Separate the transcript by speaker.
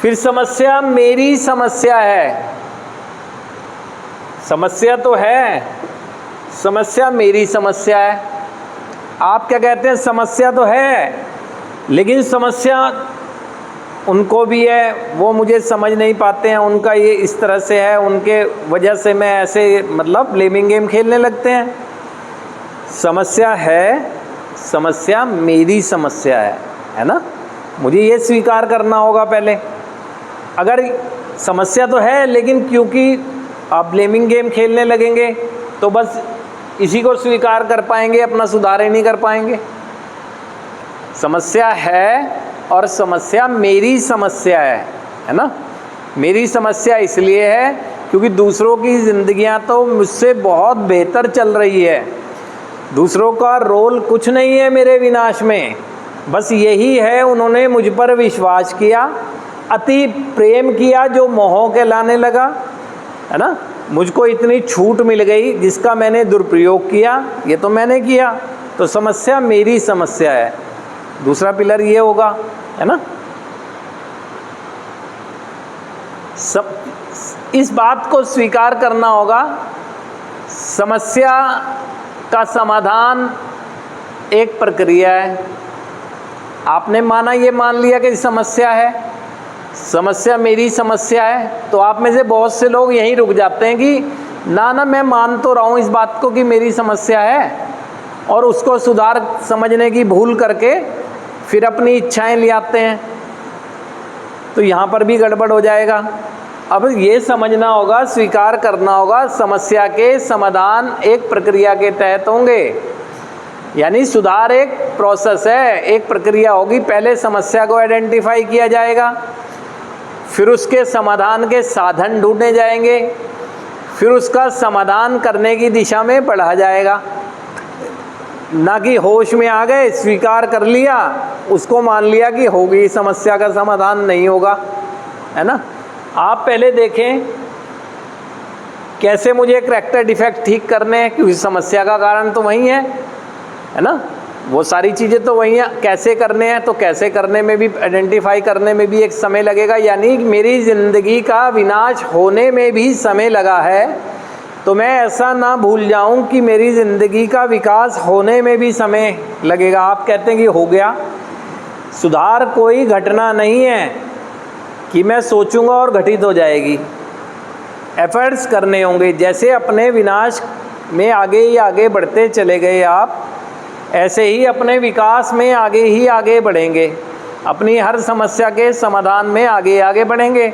Speaker 1: फिर समस्या मेरी समस्या है। समस्या तो है, समस्या मेरी समस्या है। आप क्या कहते हैं? समस्या तो है, लेकिन समस्या उनको भी है, वो मुझे समझ नहीं पाते हैं, उनका ये इस तरह से है, उनके वजह से मैं ऐसे मतलब ब्लेमिंग गेम खेलने लगते हैं। समस्या है, समस्या मेरी समस्या है ना? मुझे ये स्वीकार करना होगा पहले। अगर समस्या तो है, लेकिन क्योंकि आप ब्लेमिंग गेम खेलने लगेंगे तो बस इसी को स्वीकार कर पाएंगे, अपना सुधार ही नहीं कर पाएंगे। समस्या है और समस्या मेरी समस्या है ना? मेरी समस्या इसलिए है क्योंकि दूसरों की ज़िंदगियां तो मुझसे बहुत बेहतर चल रही है। दूसरों का रोल कुछ नहीं है मेरे विनाश में, बस यही है उन्होंने मुझ पर विश्वास किया, अति प्रेम किया जो मोह के लाने लगा, है ना? मुझको इतनी छूट मिल गई जिसका मैंने दुरुपयोग किया, ये तो मैंने किया। तो समस्या मेरी समस्या है, दूसरा पिलर ये होगा, है ना? इस बात को स्वीकार करना होगा, समस्या का समाधान एक प्रक्रिया है। आपने माना, ये मान लिया कि समस्या है, समस्या मेरी समस्या है, तो आप में से बहुत से लोग यहीं रुक जाते हैं कि ना मैं मान तो रहा हूँ इस बात को कि मेरी समस्या है, और उसको सुधार समझने की भूल करके फिर अपनी इच्छाएं ले आते हैं, तो यहाँ पर भी गड़बड़ हो जाएगा। अब ये समझना होगा, स्वीकार करना होगा, समस्या के समाधान एक प्रक्रिया के तहत होंगे, यानी सुधार एक प्रोसेस है, एक प्रक्रिया होगी। पहले समस्या को आइडेंटिफाई किया जाएगा, फिर उसके समाधान के साधन ढूंढे जाएंगे, फिर उसका समाधान करने की दिशा में बढ़ा जाएगा। ना कि होश में आ गए, स्वीकार कर लिया, उसको मान लिया कि होगी, समस्या का समाधान नहीं होगा, है ना? आप पहले देखें कैसे मुझे करैक्टर डिफेक्ट ठीक करने हैं, क्योंकि समस्या का कारण तो वही है ना? वो सारी चीज़ें तो वही हैं। कैसे करने हैं, तो कैसे करने में भी, आइडेंटिफाई करने में भी एक समय लगेगा, यानी मेरी ज़िंदगी का विनाश होने में भी समय लगा है, तो मैं ऐसा ना भूल जाऊं कि मेरी ज़िंदगी का विकास होने में भी समय लगेगा। आप कहते हैं कि हो गया। सुधार कोई घटना नहीं है कि मैं सोचूंगा और घटित हो जाएगी। एफर्ट्स करने होंगे। जैसे अपने विनाश में आगे ही आगे बढ़ते चले गए आप, ऐसे ही अपने विकास में आगे ही आगे बढ़ेंगे, अपनी हर समस्या के समाधान में आगे आगे बढ़ेंगे।